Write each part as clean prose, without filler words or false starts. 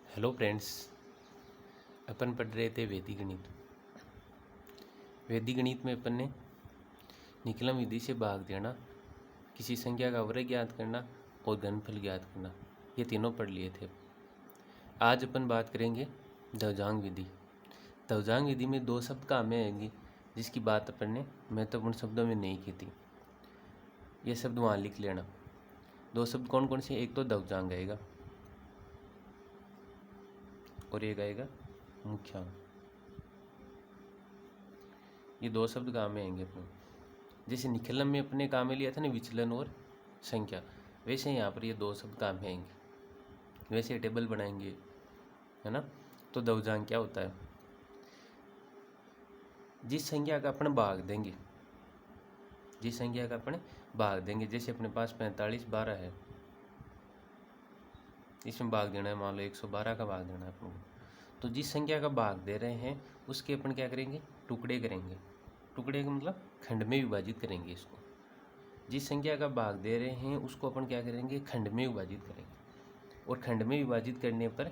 Hello friends, अपन पढ़ रहे थे वैदिक गणित। वैदिक गणित में अपन ने निकलम विधि से भाग देना, किसी संख्या का वर्ग ज्ञात करना और घनफल ज्ञात करना, ये तीनों पढ़ लिए थे। आज अपन बात करेंगे ध्वजांग विधि। ध्वजांग विधि में दो शब्द काम में आएंगे, जिसकी बात अपन ने महत्वपूर्ण शब्दों में नहीं की थी। ये शब्द वहाँ लिख लेना। दो शब्द कौन कौन से? एक तो ध्वजांग आएगा और एक आएगा मुख्यांक। ये दो शब्द काम में आएंगे अपने। जैसे निखिलम में अपने काम में लिया था ना विचलन और संख्या, वैसे यहाँ पर ये दो शब्द काम में आएंगे। वैसे टेबल बनाएंगे, है ना। तो ध्वजांक क्या होता है? जिस संख्या का अपन भाग देंगे, जिस संख्या का अपन भाग देंगे, जैसे अपने पास 45 12 है, इसमें भाग देना है, मान लो 112 का भाग देना है अपन को। तो जिस संख्या का भाग दे रहे हैं उसके अपन क्या करेंगे? टुकड़े करेंगे। टुकड़े का मतलब खंड में विभाजित करेंगे इसको। जिस संख्या का भाग दे रहे हैं उसको अपन क्या करेंगे? खंड में विभाजित करेंगे। और खंड में विभाजित करने पर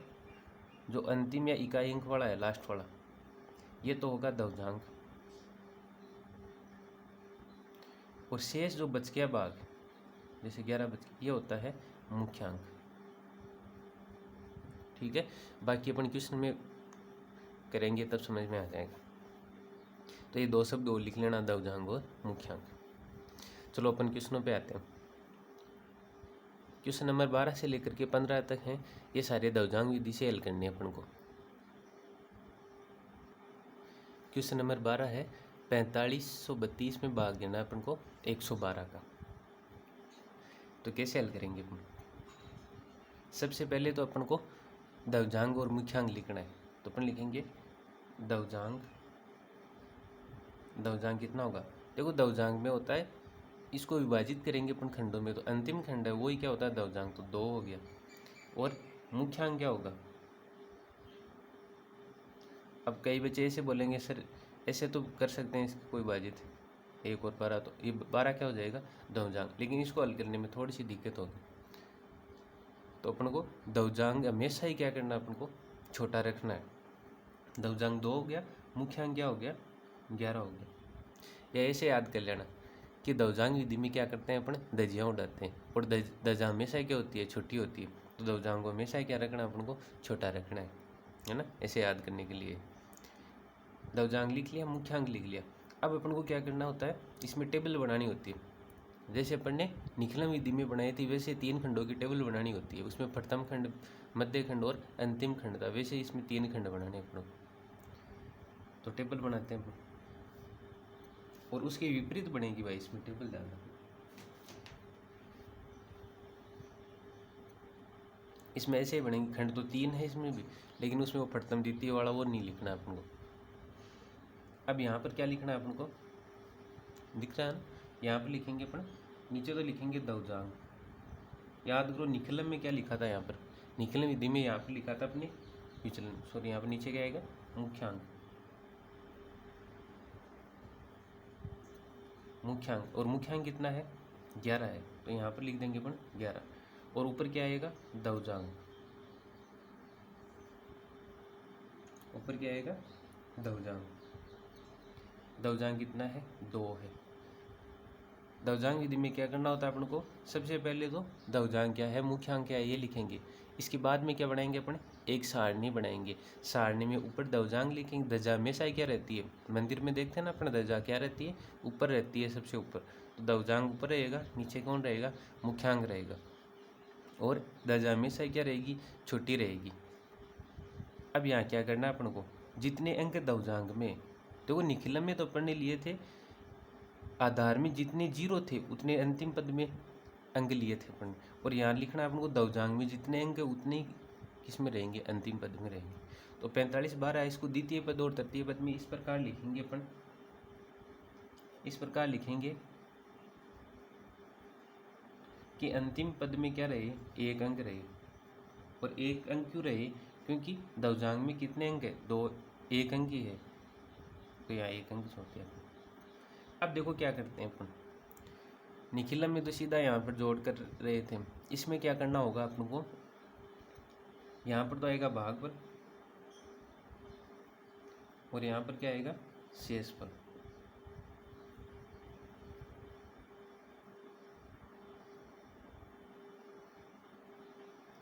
जो अंतिम या इकाई अंक वाला है, लास्ट वाला, ये तो होगा ध्वजांक। और शेष जो बच गया भाग, जैसे 11 बच गया, ये होता है मुख्यांक। ठीक है, बाकी अपन क्वेश्चन में करेंगे तब समझ में आ जाएगा। तो ये दो शब्द और लिख लेना, ध्वजांक और मुख्यांक। चलो अपन क्वेश्चनों पे आते हैं। क्वेश्चन नंबर 12 से लेकर के 15 तक हैं, ये सारे ध्वजांक विधि से हल करने अपन को। क्वेश्चन नंबर 12 है 4532 में भाग देना अपन को 112 का। तो कैसे हल करेंगे अपन? सबसे पहले तो अपन को ध्वजांक और मुख्यांक लिखना है। तो अपन लिखेंगे ध्वजांक। ध्वजांक कितना होगा? देखो, ध्वजांक में होता है, इसको विभाजित करेंगे अपन खंडों में, तो अंतिम खंड है वही क्या होता है? ध्वजांक। तो 2 हो गया। और मुख्यांक क्या होगा? अब कई बच्चे ऐसे बोलेंगे, सर ऐसे तो कर सकते हैं इसको कोई विभाजित, 1 और 12, तो ये 12 क्या हो जाएगा? ध्वजांक। लेकिन इसको हल करने में थोड़ी सी दिक्कत होगी। तो अपन को ध्वजांक हमेशा ही क्या करना है? अपन को छोटा रखना है। ध्वजांक 2 हो गया, मुख्यांक क्या हो गया? 11 हो गया। या ऐसे याद कर लेना कि ध्वजांक विधि में क्या करते हैं अपन? धज्जियाँ उड़ाते हैं, और ध्वजा हमेशा क्या होती है? छोटी होती है। तो ध्वजांक को हमेशा क्या रखना है? अपन को छोटा रखना है ना। ऐसे याद करने के लिए ध्वजांक लिख लिया, मुख्यांक लिख लिया। अब अपन को क्या करना होता है? इसमें टेबल बनानी होती है। जैसे अपन ने निखिलम विधि में बनाई थी, वैसे 3 खंडों की टेबल बनानी होती है। उसमें प्रथम खंड, मध्य खंड और अंतिम खंड था। वैसे इसमें 3 खंड बनाने अपन को। तो टेबल बनाते हैं अपन, और उसके विपरीत बनेगी भाई इसमें टेबल डालना। इसमें ऐसे ही बनेंगे। खंड तो 3 है इसमें भी, लेकिन उसमें वो प्रथम द्वितीय वाला वो नहीं लिखना है अपन को। अब यहाँ पर क्या लिखना है अपन को? दिख रहा है ना? यहाँ पर लिखेंगे अपन, नीचे तो लिखेंगे ध्वजांक। याद करो निखिलम में क्या लिखा था? यहाँ पर निखिलम विधि में यहाँ पर लिखा था अपने विचलन, सॉरी यहाँ पर नीचे क्या आएगा? मुख्यांक। मुख्यांक, और मुख्यांक कितना है? 11 है। तो यहाँ पर लिख देंगे अपन 11। और ऊपर क्या आएगा? ध्वजांक। ऊपर क्या आएगा? ध्वजांक। ध्वजांक कितना है? 2 है। ध्वजांक विधि में क्या करना होता है अपन को? सबसे पहले तो ध्वजांक क्या है, मुख्यांक क्या है, ये लिखेंगे। इसके बाद में क्या बनाएंगे अपन? एक सारणी बनाएंगे। सारणी में ऊपर ध्वजांक लिखेंगे। ध्वजा हमेशा ही क्या रहती है? मंदिर में देखते हैं ना अपन, ध्वजा क्या रहती है? ऊपर रहती है, सबसे ऊपर। तो ध्वजांक ऊपर रहेगा, नीचे कौन रहेगा? मुख्यांक रहेगा। और ध्वजा हमेशा ही क्या रहेगी? छोटी रहेगी। अब यहाँ क्या करना है अपन को? जितने अंक ध्वजांक में, देखो निखिलम में तो अपन ने लिए थे, आधार में जितने 0 थे उतने अंतिम पद में अंक लिए थे अपन। और यहाँ लिखना है अपन को ध्वजांक में जितने अंक उतने ही किस में रहेंगे? अंतिम पद में रहेंगे। तो 45 12 इसको द्वितीय पद और तृतीय पद में इस प्रकार लिखेंगे अपन। इस प्रकार लिखेंगे कि अंतिम पद में क्या रहे? 1 अंक रहे। और 1 अंक क्यों रहे? क्योंकि ध्वजांक में कितने अंक है? 2, 1 अंक ही है, तो यहाँ 1 अंक छोड़ते हैं। अब देखो क्या करते हैं अपन। निखिलम में तो सीधा यहाँ पर जोड़ कर रहे थे, इसमें क्या करना होगा अपन को? यहाँ पर तो आएगा भागफल और यहाँ पर क्या आएगा, शेषफल।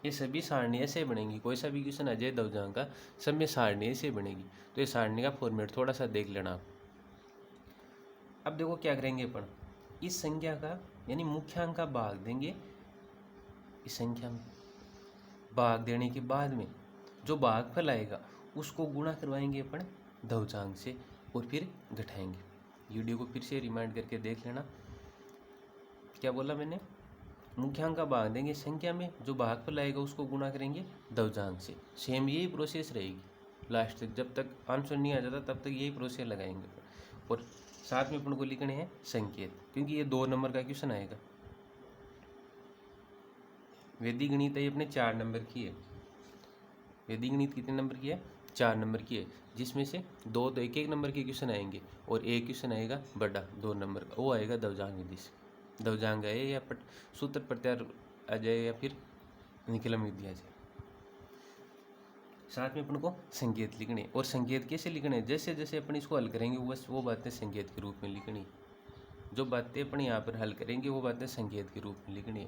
ये सभी सारणी ऐसे बनेंगी, कोई सा भी क्वेश्चन आ जाए दवजांग का, सब में सारणी ऐसे बनेगी। तो ये सारणी का फॉर्मेट थोड़ा सा देख लेना आप। अब देखो क्या करेंगे अपन, इस संख्या का यानी मुख्यांक का भाग देंगे इस संख्या में। भाग देने के बाद में जो भागफल आएगा उसको गुणा करवाएंगे अपन दवजांग से और फिर घटाएंगे। वीडियो को फिर से रिमाइंड करके देख लेना। क्या बोला मैंने, मुख्यांक का भाग देंगे संख्या में, जो भागफल आएगा उसको गुणा करेंगे दवजांग से। सेम यही प्रोसेस रहेगी लास्ट तक, जब तक आंसर नहीं आ जाता तब तक यही प्रोसेस लगाएंगे। और साथ में अपन को लिखने हैं संकेत, क्योंकि ये 2 नंबर का क्वेश्चन आएगा। वैदिक गणित ये अपने 4 नंबर की है। वैदिक गणित कितने नंबर की है, 4 नंबर की है, जिसमें से 2 तो 1-1 नंबर के क्वेश्चन आएंगे और एक क्वेश्चन आएगा बड़ा 2 नंबर का, वो आएगा दवजांग विधि से। दवजांग आए या सूत्र प्रत्यार आ जाए या फिर निकलम विधि आ जाए। साथ में अपन को संकेत लिखने, और संकेत कैसे लिखने, जैसे जैसे अपन इसको हल करेंगे बस वो बातें संकेत के रूप में लिखनी। जो बातें अपन यहाँ पर हल करेंगे वो बातें संकेत के रूप में लिखनी।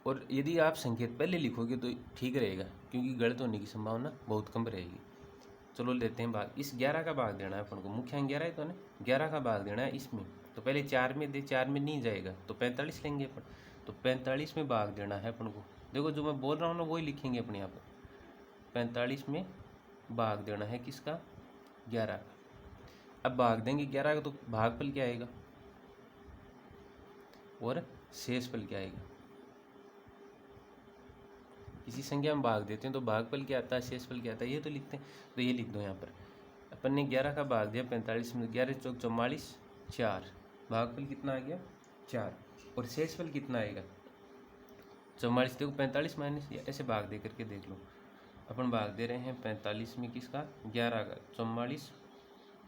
और यदि आप संकेत पहले लिखोगे तो ठीक रहेगा, क्योंकि गलत होने की संभावना बहुत कम रहेगी। चलो लेते हैं भाग। इस 11 का भाग देना है अपन को, मुख्यांक 11 है तो ना, 11 का भाग देना है इसमें। तो पहले 4 में दे, 4 में नहीं जाएगा तो 45 लेंगे अपन। तो 45 में भाग देना है अपन को। देखो जो मैं बोल रहा हूँ ना वही लिखेंगे अपन यहाँ पर। 45 में भाग देना है किसका, 11 का। अब भाग देंगे 11 का तो भागफल क्या आएगा और शेषफल क्या आएगा। किसी संख्या में भाग देते हैं तो भागफल क्या आता है, शेषफल क्या आता है, ये तो लिखते हैं। तो ये लिख दो यहाँ पर। अपन ने 11 का भाग दिया 45 में, 11 चौक 44, 4। भागफल कितना आ गया 4, और शेषफल कितना आएगा 44। देखो 45 माइनस ऐसे भाग दे करके देख लो। अपन भाग दे रहे हैं 45 में किसका, 11 का, 44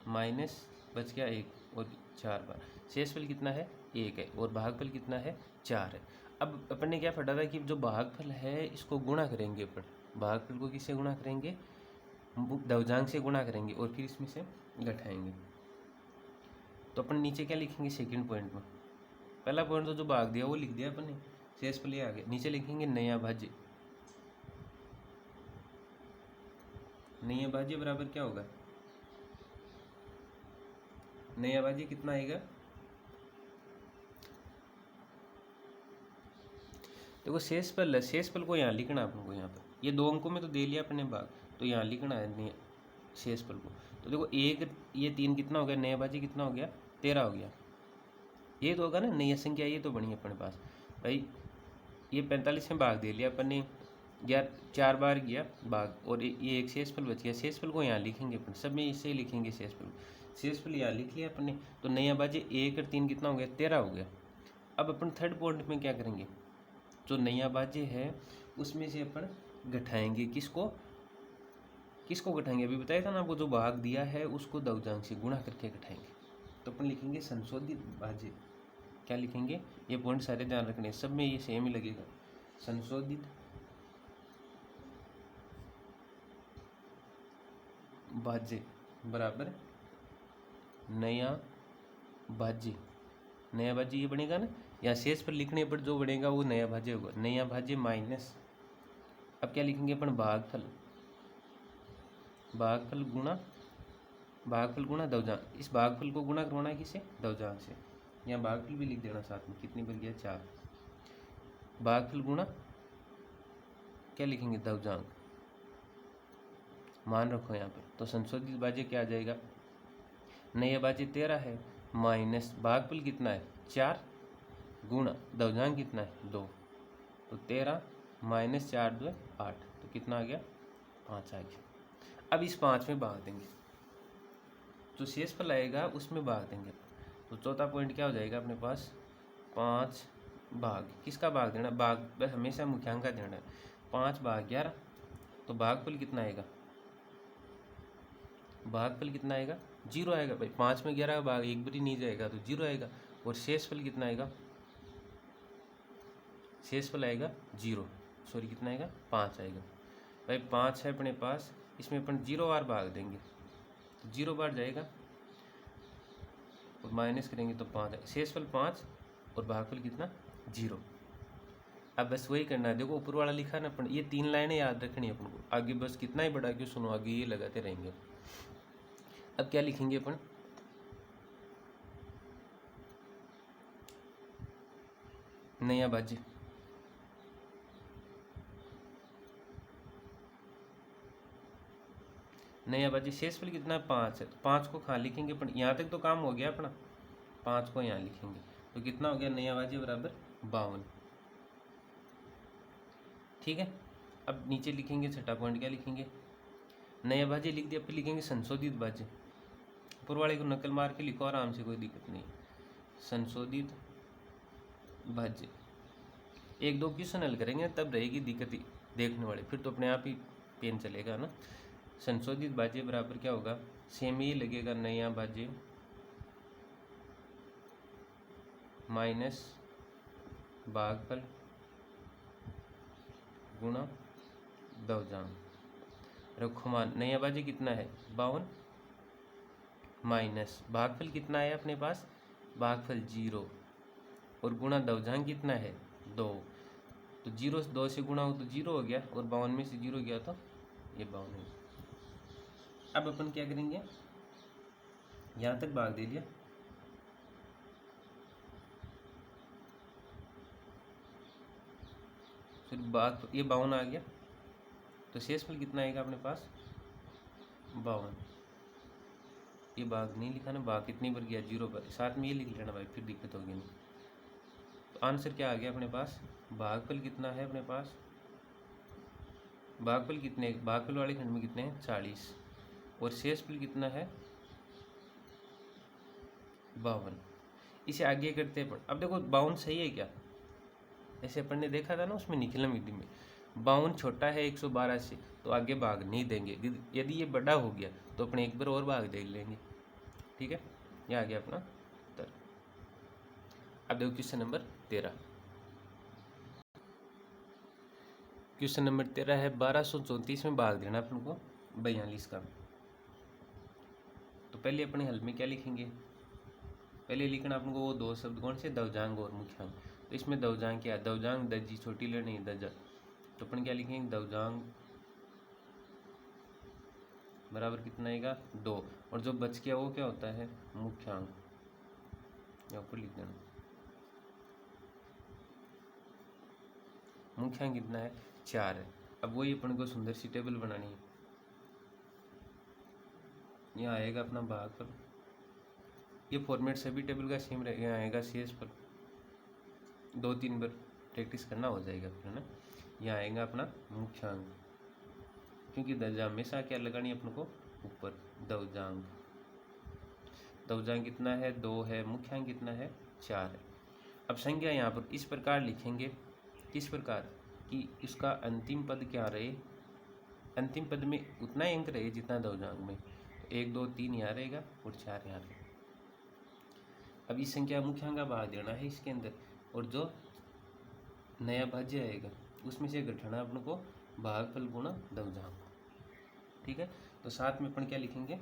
माइनस बच गया 1 और 4 बार। शेषफल कितना है 1 है और भागफल कितना है 4 है। अब अपन ने क्या पढ़ा था कि जो भागफल है इसको गुणा करेंगे अपन। भागफल को किससे गुणा करेंगे, दवजांग से गुणा करेंगे और फिर इसमें से घटाएंगे। तो अपन नीचे क्या लिखेंगे सेकंड पॉइंट में, पहला पॉइंट तो जो भाग दिया वो लिख दिया अपन ने, शेषफल ये आ गया। नीचे लिखेंगे नया भाज्य। नया भाज्य बराबर क्या होगा, नया भाज्य कितना आएगा, देखो शेषफल है, शेषफल को यहाँ लिखना अपन को। यहाँ पर ये 2 अंकों में तो दे लिया अपने भाग, तो यहाँ लिखना है शेषफल को। तो देखो 1 ये 3 कितना हो गया, नया भाज्य कितना हो गया 13 हो गया। ये तो होगा ना नई संख्या, ये तो बनी अपने पास भाई। ये 45 में भाग दे लिया अपन ने, 4 बार गया भाग, और ये एक शेषफल बच गया। शेषफल को यहाँ लिखेंगे अपन, सब में इसे लिखेंगे शेषफल। शेषफल यहाँ लिख लिया अपन ने। तो नया भाज्य 1 और 3 कितना हो गया 13 हो गया। अब अपन थर्ड पॉइंट में क्या करेंगे, जो नया भाज्य है उसमें से अपन घटाएंगे किसको, किसको घटाएंगे, अभी बताया था ना आपको, जो भाग दिया है उसको दवजांग से गुणा करके घटाएंगे। तो अपन लिखेंगे संशोधित भाज्य। क्या लिखेंगे, ये पॉइंट सारे ध्यान रखने, सब में ये सेम ही लगेगा। संशोधित भाज्य बराबर नया भाज्य। नया भाज्य ये बनेगा ना, या शेष पर लिखने पर जो बनेगा वो नया भाज्य होगा। नया भाज्य माइनस, अब क्या लिखेंगे अपन, भागफल। भागफल गुणा, भागफल गुणा दवजांग। इस भागफल को गुणा करवाना है किसे, दवजांग से। यहाँ भागफल भी लिख देना साथ में, कितनी बन गया 4। भागफल गुणा क्या लिखेंगे, दवजांग। मान रखो यहाँ पर। तो संशोधित भाज्य क्या आ जाएगा, नया भाज्य 13 है माइनस भागफल कितना है 4 गुणा दवजांग कितना है 2। तो 13 माइनस 4 2 8, तो कितना आ गया 5 आ गया। अब इस 5 में भाग देंगे, जो शेषफल आएगा उसमें भाग देंगे। तो चौथा पॉइंट क्या हो जाएगा अपने पास, 5 भाग, किसका भाग देना, भाग हमेशा मुख्यांक का देना है। 5 भाग 11, तो भागफल कितना आएगा, भागफल कितना आएगा 0 आएगा भाई। 5 में 11 का भाग एक बारी नहीं जाएगा तो 0 आएगा। और शेषफल कितना आएगा, शेषफल आएगा 0। सॉरी कितना आएगा 5 आएगा। भाई 5 है अपने पास, इसमें अपन 0 बार भाग देंगे तो 0 बार जाएगा और माइनस करेंगे तो 5 है, शेषफल 5 और भागफल कितना 0। अब बस वही करना है, देखो ऊपर वाला लिखा ना अपन, ये 3 लाइनें याद रखनी है अपन को, आगे बस कितना ही बड़ा क्यों सुनो आगे ये लगाते रहेंगे। अब क्या लिखेंगे अपन, नया भाज्य नया भाज्य शेषफल कितना है 5 है, तो 5 को कहाँ लिखेंगे अपन, यहाँ तक तो काम हो गया अपना, 5 को यहाँ लिखेंगे तो कितना हो गया नया भाज्य बराबर 52। ठीक है, अब नीचे लिखेंगे छठा पॉइंट, क्या लिखेंगे, नया भाज्य लिख दिया, फिर लिखेंगे संशोधित भाज्य, ऊपर वाले को नकल मार के लिखो आराम से, कोई दिक्कत नहीं। संशोधित भाज्य 1-2 क्वेश्चन हल करेंगे तब रहेगी दिक्कत देखने वाले, फिर तो अपने आप ही पेन चलेगा ना। संशोधित भाज्य बराबर क्या होगा, सेम ही लगेगा नया भाज्य माइनस भागफल गुणा दवजांग। रखो मान, नया भाज्य कितना है 52 माइनस भागफल कितना है अपने पास, भागफल 0 और गुणा दवजांग कितना है 2, तो 0 2 से गुणा हो तो 0 हो गया और 52 में से 0 गया तो ये 52 है। अब अपन क्या करेंगे, यहाँ तक भाग दे लिया, फिर भाग ये 52 आ गया तो शेषफल कितना आएगा अपने पास 52। ये भाग नहीं लिखा ना, भाग कितनी बार गया 0 पर, साथ में ये लिख लेना भाई, फिर दिक्कत होगी नहीं। तो आंसर क्या आ गया अपने पास, भागफल कितना है अपने पास, भागफल कितने, भागफल वाले खंड में कितने हैं 40 और शेषफल कितना है 52। इसे आगे करते हैं, अब देखो 52 सही है क्या, ऐसे अपन ने देखा था ना उसमें निखिलम विधि में, 52 छोटा है 112 से तो आगे भाग नहीं देंगे, यदि ये बड़ा हो गया तो अपने एक बार और भाग दे लेंगे। ठीक है, ये आ गया अपना उत्तर। अब देखो क्वेश्चन नंबर 13, क्वेश्चन नंबर 13 है 1234 में भाग देना अपन को 42 का। तो पहले अपने हल में क्या लिखेंगे, पहले लिखना अपन को वो 2 शब्द कौन से, दवजांग और मुख्यांग। तो इसमें दवजांग क्या है, दवजांग दर्जी छोटी ले नहीं दर्जा, तो अपन क्या लिखेंगे दवजांग बराबर कितना आएगा 2 और जो बच गया वो क्या होता है मुख्यांग, यहाँ पर लिख देना। मुख्यांग कितना है 4 है। अब वही अपन को सुंदर सी टेबल बनानी है, यहाँ आएगा अपना भागफल, ये फॉर्मेट सभी टेबल का सेम रहेगा, यहाँ आएगा शेषफल, 2-3 बार प्रैक्टिस करना हो जाएगा फिर ना। यहाँ आएगा अपना मुख्यांग, क्योंकि दर्जा हमेशा क्या लगानी है अपन को ऊपर, दवजांग, दवजांग कितना है 2 है, मुख्यांग कितना है 4 है। अब संज्ञा यहाँ पर इस प्रकार लिखेंगे, किस प्रकार कि इसका अंतिम पद क्या रहे, अंतिम पद में उतना अंक रहे जितना दवजांग में, 1 2 3 यहाँ रहेगा और 4 यहाँ रहेगा। अब इस संख्या मुख्यांग का भाग देना है इसके अंदर, और जो नया भाज्य आएगा उसमें से घटाना अपन को भागफल गुणा दवजांग। ठीक है, तो साथ में अपन क्या लिखेंगे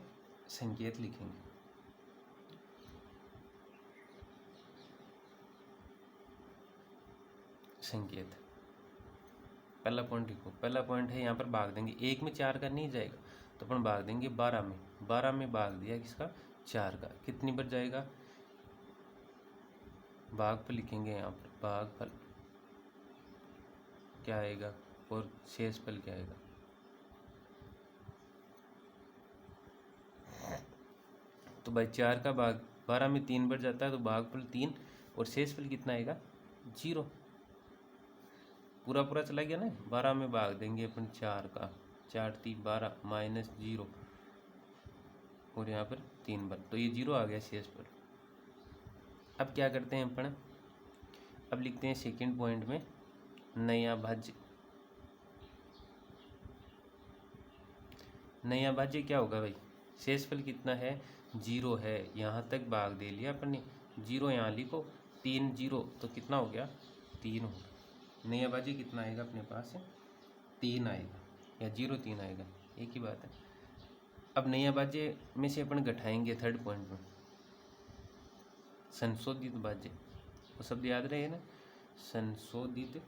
संकेत लिखेंगे, संकेत। पहला पॉइंट लिखो, पहला पॉइंट है यहाँ पर भाग देंगे, 1 में 4 का नहीं जाएगा तो अपन भाग देंगे 12 में, 12 में भाग दिया किसका 4 का, कितनी बार जाएगा, भागफल लिखेंगे यहाँ पर, भागफल क्या आएगा और शेषफल क्या आएगा। तो भाई 4 का भाग 12 में 3 बार जाता है तो भागफल 3 और शेषफल कितना आएगा 0, पूरा पूरा चला गया ना, 12 में भाग देंगे अपन 4 का, 4 3 12 माइनस 0 और यहाँ पर 3 बार, तो ये 0 आ गया शेषफल। अब क्या करते हैं अपन, अब लिखते हैं सेकंड पॉइंट में नया भाज्य, नया भाज्य क्या होगा भाई, शेषफल कितना है 0 है, यहाँ तक भाग दे लिया अपन ने, 0 यहाँ लिखो, 3 0 तो कितना हो गया 3 हो गया। नया भाज्य कितना आएगा अपने पास? 3 आएगा या 0.3 आएगा, एक ही बात है। अब नया भाज्य में से अपन घटाएंगे थर्ड पॉइंट में संशोधित भाज्य, वो शब्द याद रहे ना, संशोधित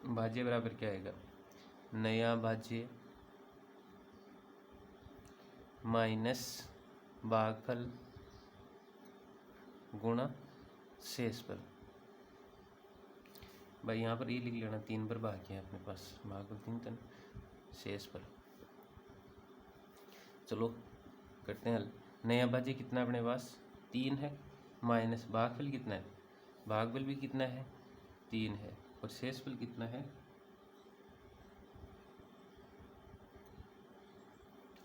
भाज्य बराबर क्या आएगा? नया भाज्य माइनस भागफल गुणा शेषफल। भाई यहाँ पर ये लिख लेना, 3 पर भाग है अपने पास, भागफल 3 तन शेषफल। चलो करते हैं हल। नया भाज्य कितना अपने पास? 3 है, माइनस भागफल कितना है? भागफल भी कितना है? 3 है, और शेषफल कितना है?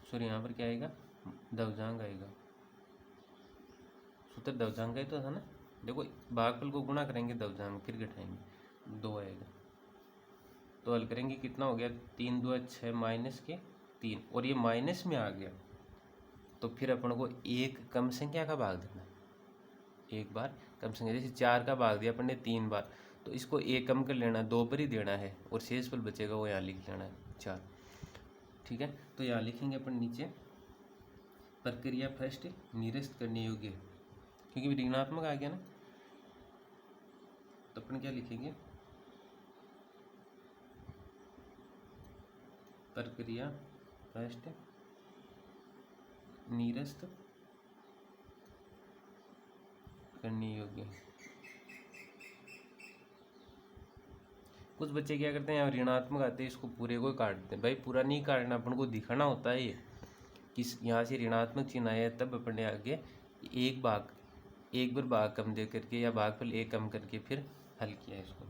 सॉरी यहाँ पर क्या आएगा? दवजांग आएगा। सूत्र दवजांग का ही तो था ना। देखो भागफल को गुणा करेंगे दवजांग, फिर घटाएंगे, 2 आएगा। तो हल करेंगे, कितना हो गया? 3 2 6 माइनस के 3, और ये माइनस में आ गया तो फिर अपन को एक कम संख्या का भाग देना, एक बार कम संख्या। जैसे 4 का भाग दिया अपन ने 3 बार, तो इसको एक कम कर लेना, 2 पर ही देना है, और शेषफल बचेगा वो यहाँ लिख लेना है 4। ठीक है, तो यहाँ लिखेंगे अपन नीचे प्रक्रिया फर्स्ट निरस्त करने योग्य, क्योंकि ऋणात्मक आ गया ना, तो अपन क्या लिखेंगे? प्रक्रिया फर्स्ट निरस्त करने योग्य। कुछ बच्चे क्या करते हैं, यहाँ ऋणात्मक आते हैं, इसको पूरे को काटते हैं। भाई पूरा नहीं काटना, अपन को दिखाना होता है ये कि यहाँ से ऋणात्मक चिन्ह आया, तब अपन ने आगे एक बार भाग कम दे करके या भागफल 1 कम करके फिर हल किया इसको,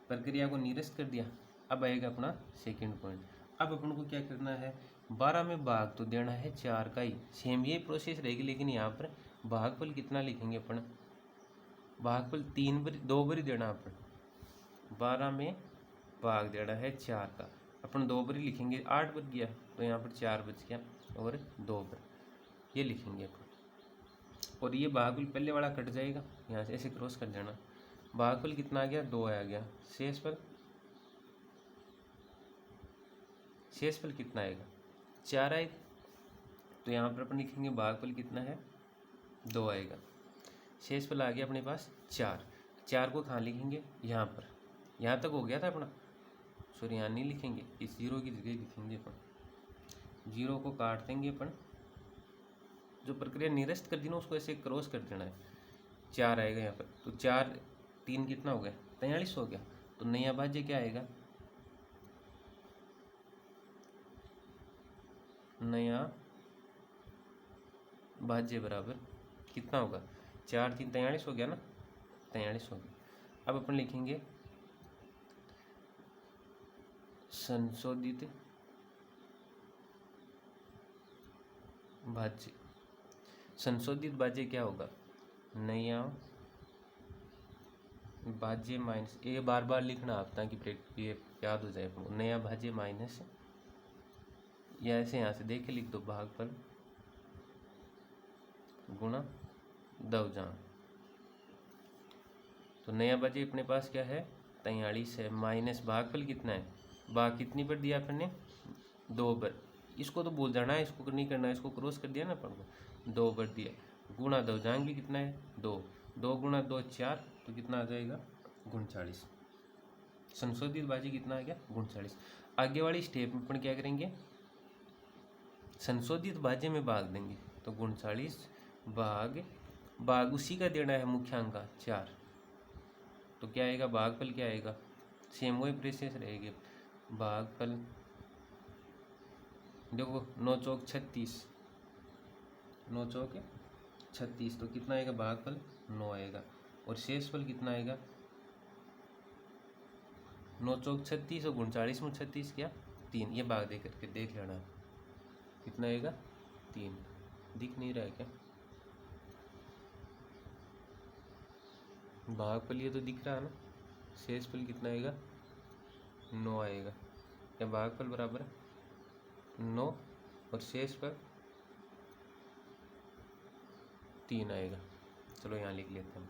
प्रक्रिया को निरस्त कर दिया। अब आएगा अपना सेकंड पॉइंट। अब अपन को क्या करना है? 12 में भाग तो देना है 4 का ही, सेम ये प्रोसेस रहेगी, लेकिन यहाँ पर भागफल कितना लिखेंगे अपन? भागफल 2 बार ही देना अपन। 12 में भाग देना है 4 का, अपन 2 बार ही लिखेंगे, 8 बच गया तो यहाँ पर 4 बच गया, और 2 बार ये लिखेंगे अपन। और ये भागफल पहले वाला कट जाएगा, यहाँ से ऐसे क्रॉस कर देना। भागफल कितना आ गया? 2 आ गया। शेषफल कितना आएगा? 4 आएगा। तो यहाँ पर अपन लिखेंगे भागफल कितना है? 2 आएगा। शेषफल आ गया अपने पास 4। 4 को कहाँ लिखेंगे? यहाँ पर। यहाँ तक हो गया था अपना, सॉरी यहाँ नहीं लिखेंगे, इस 0 की जगह लिखेंगे अपन। 0 को काट देंगे अपन, जो प्रक्रिया निरस्त कर दी ना उसको ऐसे क्रॉस कर देना है। 4 आएगा यहाँ पर, तो 4 3 कितना हो गया? 43 हो गया। तो नया भाज्य क्या आएगा? नया भाज्य बराबर कितना होगा? 4 3 43 हो गया ना, 43 हो गया। अब अपन लिखेंगे संशोधित भाज्य। संशोधित भाज्य क्या होगा? नया भाज्य माइनस, ये बार बार लिखना आप ताकि ये याद हो जाए आपको। नया भाज्य माइनस, या ऐसे यहाँ से देख के लिख दो, भागफल गुणा दवजांग। तो नया भाज्य अपने पास क्या है? 43 है, माइनस भागफल कितना है? भाग कितनी पर दिया अपन ने? 2 पर। इसको तो भूल जाना है, इसको नहीं करना है, इसको क्रॉस कर दिया ना अपन को, 2 पर दिया। गुणा दवजांग भी कितना है? 2। 2 गुणा 2 4, तो कितना आ जाएगा? 39। संशोधित भाज्य कितना आ गया? 39। आगे वाली स्टेप में अपन क्या करेंगे? संशोधित भाज्य में भाग देंगे, तो 39 भाग उसी का देना है मुख्यांक का 4, तो क्या आएगा? भागफल क्या आएगा? सेम वही प्रोसेस रहेगी। भागफल देखो 9 चौक 36, 9 चौक 36, तो कितना आएगा? भागफल 9 आएगा। और शेषफल कितना आएगा? 9 चौक 36 और 39 में 36 क्या? 3। ये भाग दे करके देख लेना कितना आएगा? 3। दिख नहीं रहा है क्या? भागफल ये तो दिख रहा है ना। शेषफल कितना आएगा? 9 आएगा। क्या भागफल बराबर 9 और शेष पर 3 आएगा। चलो यहाँ लिख लेते हैं।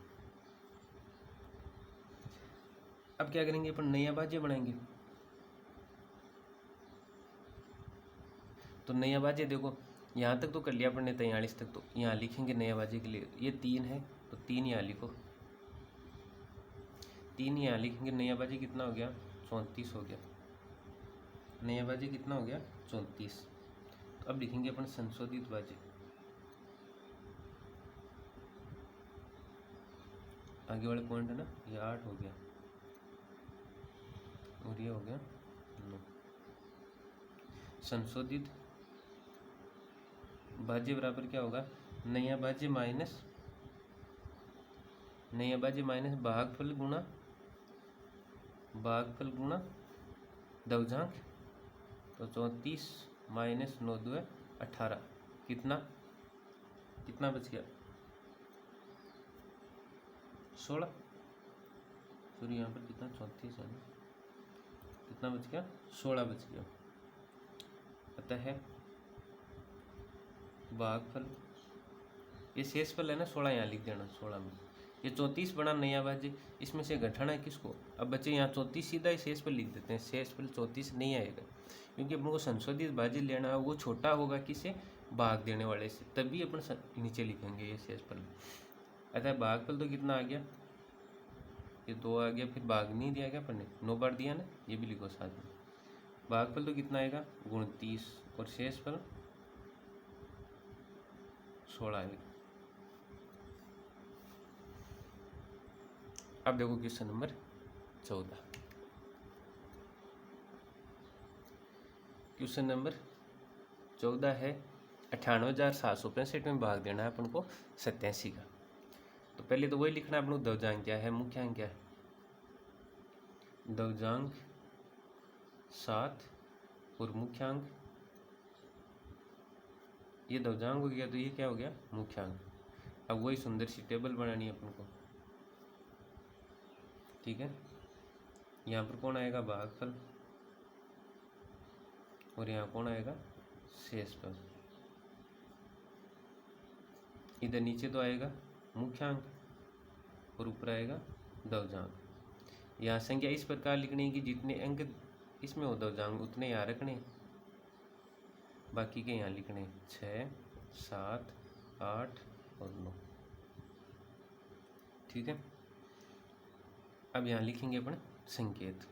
अब क्या करेंगे अपन, नया भाज्य बनाएंगे। तो नया भाज्य देखो यहाँ तक तो कर लिया अपन ने 43 तक, तो यहाँ लिखेंगे नया भाज्य के लिए ये 3 है तो 3 यहाँ लिखो, 3 यहाँ लिखेंगे। नया भाज्य कितना हो गया, 34 हो गया। नया भाज्य कितना हो गया, 34। तो अब लिखेंगे अपन संशोधित भाज्य। आगे वाले पॉइंट है ना, ये 8 हो गया और ये हो गया 9। संशोधित भाज्य बराबर क्या होगा, नया भाज्य माइनस भागफल गुणा दवजांक। तो 34 माइनस 9 2 18, कितना बच गया, 16। सॉरी यहाँ पर कितना 34 है ना, कितना बच गया, 16 बच गया। अतः है भागफल, ये शेषफल है ना 16, यहाँ लिख देना 16 में। ये 34 बना नया भाज्य, इसमें से घटाना है किसको, अब बच्चे यहाँ 34 सीधा ही शेषफल लिख देते हैं। शेषफल 34 नहीं आएगा क्योंकि अपन को संशोधित भाज्य लेना है, वो छोटा होगा किसे, भाग देने वाले से, तभी अपन नीचे लिखेंगे ये शेषफल। अतः भागफल तो कितना आ गया, ये 2 आ गया, फिर भाग नहीं दिया क्या अपन ने, 9 बार दिया ना, ये भी लिखो साथ में। भागफल तो कितना आएगा 29 और शेषफल 16 आएगा। अब देखो क्वेश्चन नंबर 14। क्वेश्चन नंबर 14 है 98,765 में भाग देना है अपन को 87 का। तो पहले तो वही लिखना है अपन को, दवजांक क्या है, मुख्यांक क्या है। दवजांक 7 और मुख्यांक, ये दवजांक हो गया तो ये क्या हो गया, मुख्यांक। अब वही सुंदर सी टेबल बनानी है अपन को, ठीक है। यहाँ पर कौन आएगा, भागफल, और यहाँ कौन आएगा, शेषफल। इधर नीचे तो आएगा मुख्यांक और ऊपर आएगा दवजांक। यहाँ संख्या इस प्रकार लिखनी है कि जितने अंक इसमें हो दवजांक उतने यहाँ रखने, बाकी के यहाँ लिखने 6 7 8 और 9, ठीक है। अब यहाँ लिखेंगे अपन संकेत।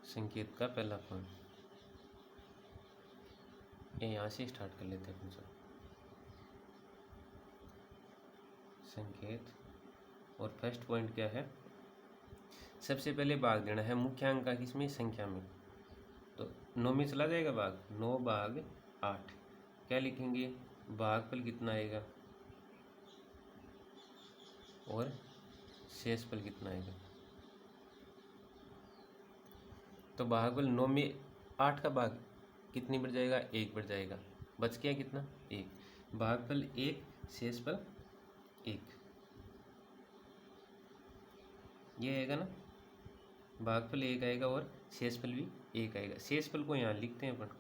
संकेत का पहला पॉइंट ये यहाँ से स्टार्ट कर लेते हैं अपन सब। संकेत और फर्स्ट पॉइंट क्या है, सबसे पहले भाग देना है मुख्यांक का, किसमें, संख्या में। तो 9 में चला जाएगा भाग, 9 भाग 8, क्या लिखेंगे, भागफल कितना आएगा और शेषफल कितना आएगा। तो भागफल 9 में 8 का भाग कितनी बढ़ जाएगा, 1 बढ़ जाएगा, बच गया कितना, 1। भागफल 1, शेषफल 1, ये आएगा ना, भागफल 1 आएगा और शेषफल भी 1 आएगा। शेषफल को यहाँ लिखते हैं अपन,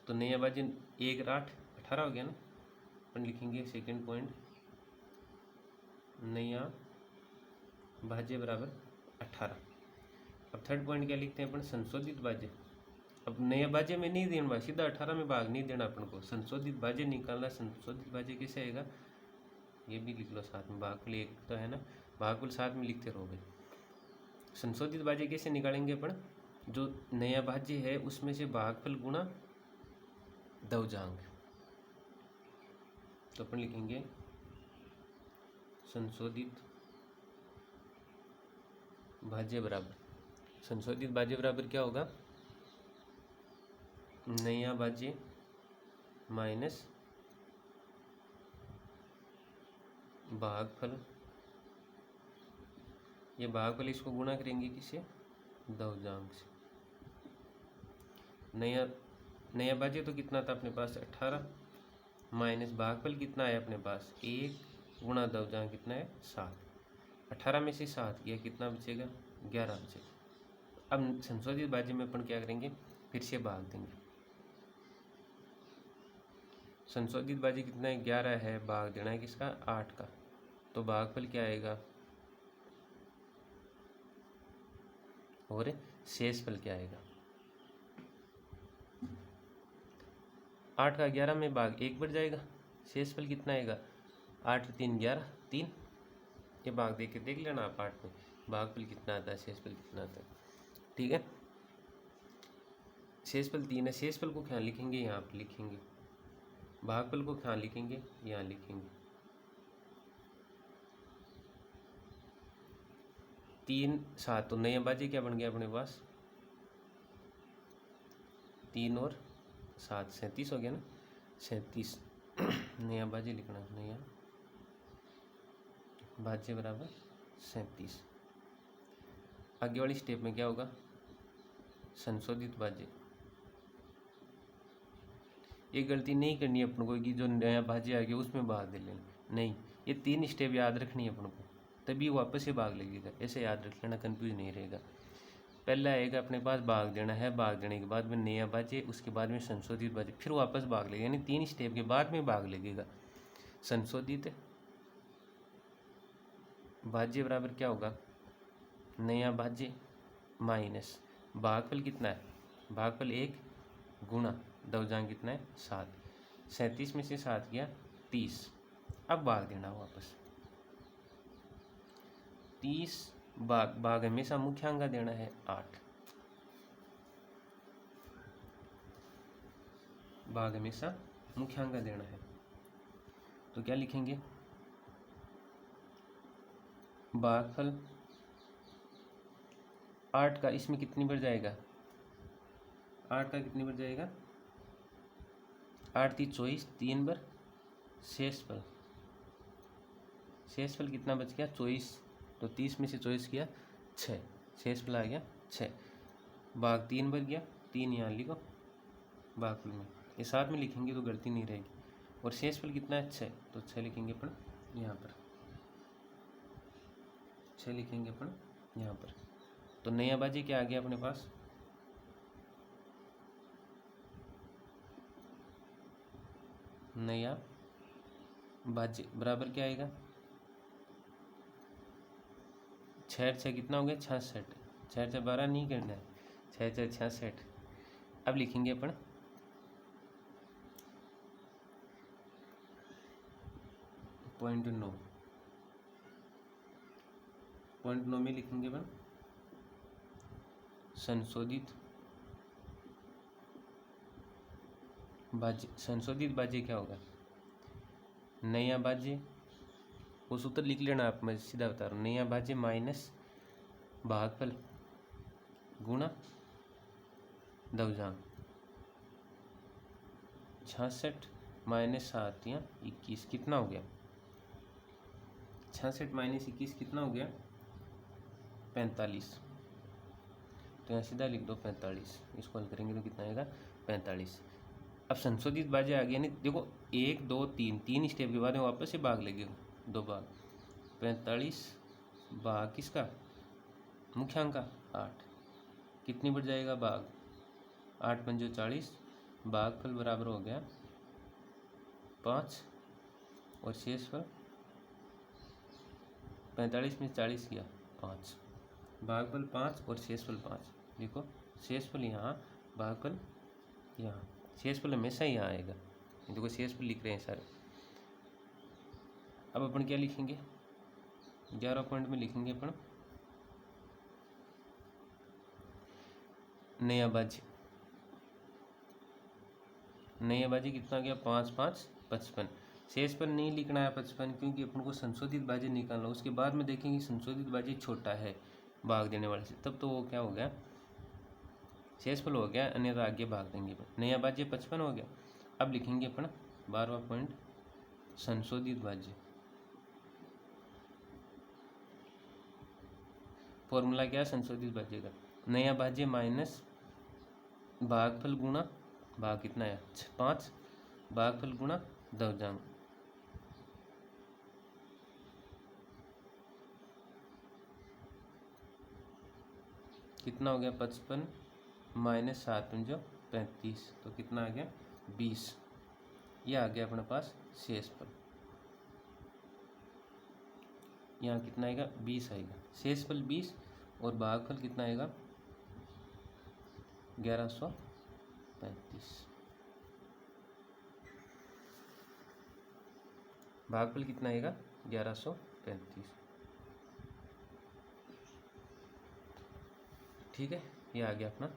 तो नया भाज्य 1 8 18 हो गया ना, अपन लिखेंगे सेकंड पॉइंट, नया भाज्य बराबर 18। अब थर्ड पॉइंट क्या लिखते हैं अपन, संशोधित भाज्य। अब नया भाज्य में नहीं देना, सीधा 18 में भाग नहीं देना अपन को, संशोधित भाज्य निकालना। संशोधित भाज्य कैसे आएगा, ये भी लिख लो साथ में, भागफल 1 तो है ना, भागफल साथ में लिखते रहोगे। संशोधित भाज्य कैसे निकालेंगे अपन, जो नया भाज्य है उसमें से भागफल गुणा दवजांक। तो अपन लिखेंगे संशोधित भाज्य बराबर, संशोधित भाज्य बराबर क्या होगा, नया भाज्य माइनस भागफल, ये भागफल इसको गुणा करेंगे किससे, दवजांक से। नया भाज्य तो कितना था अपने पास 18, माइनस भागफल कितना है अपने पास 1, गुणा दवजांक कितना है 7। 18 में से 7 गया, कितना बचेगा? 11 बचेगा। अब संशोधित भाज्य में अपन क्या करेंगे, फिर से भाग देंगे। संशोधित भाज्य कितना है? 11 है, भाग देना है किसका? 8 का। तो भागफल क्या आएगा और शेषफल क्या आएगा? 8 का 11 में भाग 1 बढ़ जाएगा, शेषफल कितना आएगा? 8 3 11, 3 के भाग दे के देख लेना आप 8 में भागफल कितना आता है, शेषफल कितना आता है। ठीक है, शेषफल 3 है, शेषफल को क्या लिखेंगे? यहाँ पर लिखेंगे। भागफल को क्या लिखेंगे? यहाँ लिखेंगे। 3 7, तो नया बाजी क्या बन गया अपने पास? 3 और 7 37 हो गया ना, 37। नया बाजी लिखना, नया भाज्य बराबर 37। आगे वाली स्टेप में क्या होगा? संशोधित भाज्य। ये गलती नहीं करनी है अपन को कि जो नया भाज्य आ गया उसमें भाग दे लेना, नहीं, ये 3 स्टेप याद रखनी है अपन को, तभी वापस से भाग लगेगा। ऐसे याद रख लेना, कंफ्यूज नहीं रहेगा। पहला आएगा अपने पास भाग देना है, भाग देने के बाद में नया भाज्य, उसके बाद में संशोधित भाज्य, फिर वापस भाग लगेगा, यानी 3 स्टेप के बाद में भाग लगेगा। संशोधित भाज्य बराबर क्या होगा? नया भाज्य माइनस भागफल कितना है? भागफल 1 गुणा दवजांग कितना है? 7। 37 में से 7 गया 30। अब भाग देना वापस 30, भाग हमेशा मुख्यांक का देना है 8, भाग हमेशा मुख्यांक का देना है। तो क्या लिखेंगे? भागफल 8 का इसमें कितनी बढ़ जाएगा? 8 का कितनी बढ़ जाएगा? 8 3 24, 3 बार शेषफल, शेषफल कितना बच गया? 24। तो 30 में से 24 किया 6, शेषफल आ गया 6। भाग 3 बच गया, 3 यहाँ लिखो भागफल में, ये साथ में लिखेंगे तो गलती नहीं रहेगी। और शेषफल कितना है? 6, तो 6 लिखेंगे अपन यहाँ पर, 6 लिखेंगे अपन यहाँ पर। तो नया बाजी क्या आ गया अपने पास? नया बाजी बराबर क्या आएगा? 6 6 कितना हो गया? 66। 6 6 12 नहीं करना है, 6 6 66। अब लिखेंगे अपन पॉइंट 9 में लिखेंगे अपन संशोधित भाज्य। संशोधित भाज्य क्या होगा? नया भाज्य, वो सूत्र लिख लेना आप, मैं सीधा बता रहा हूँ। नया भाज्य माइनस भागफल गुणा दवजांग, 66 माइनस 7 या 21, कितना हो गया? 66 माइनस 21 कितना हो गया? 45। तो यहाँ सीधा लिख दो 45, इसको हल करेंगे तो कितना आएगा? 45। अब संशोधित भाज्य आ गया, नहीं देखो 1 2 3, 3 स्टेप के बाद में वापस से भाग लगेगा, 2 भाग। 45 भाग किसका? मुख्यांक का 8, कितनी बढ़ जाएगा? भाग 8 पंजो 40, भागफल बराबर हो गया 5 और शेषफल 45 में 40 किया 5, भागफल 5 और शेषफल 5। देखो शेषफल यहाँ, भागफल यहाँ, शेषफल हमेशा यहाँ आएगा। देखो शेषफल लिख रहे हैं सारे। अब अपन क्या लिखेंगे? 11 पॉइंट में लिखेंगे अपन नया भाज्य। नया भाज्य कितना गया? 5 5 55। शेषफल नहीं लिखना है 55, क्योंकि अपन को संशोधित भाज्य निकालना। उसके बाद में देखेंगे संशोधित भाज्य छोटा है भाग देने वाले से, तब तो वो क्या हो गया? शेषफल हो गया, अन्यथा आगे भाग देंगे। नया भाज्य 55 हो गया। अब लिखेंगे अपन 12वां पॉइंट संशोधित भाज्य। फॉर्मूला क्या है संशोधित भाज्य का? नया भाज्य माइनस भागफल गुणा, भाग कितना है? 5, भागफल गुणा दवजांग। कितना हो गया 55 माइनस 7×35, तो कितना आ गया 20। ये आ गया अपने पास शेषफल। यहाँ कितना आएगा 20 आएगा, शेषफल 20 और भागफल कितना आएगा 1135। भागफल कितना आएगा 1135। ठीक है, ये आ गया अपना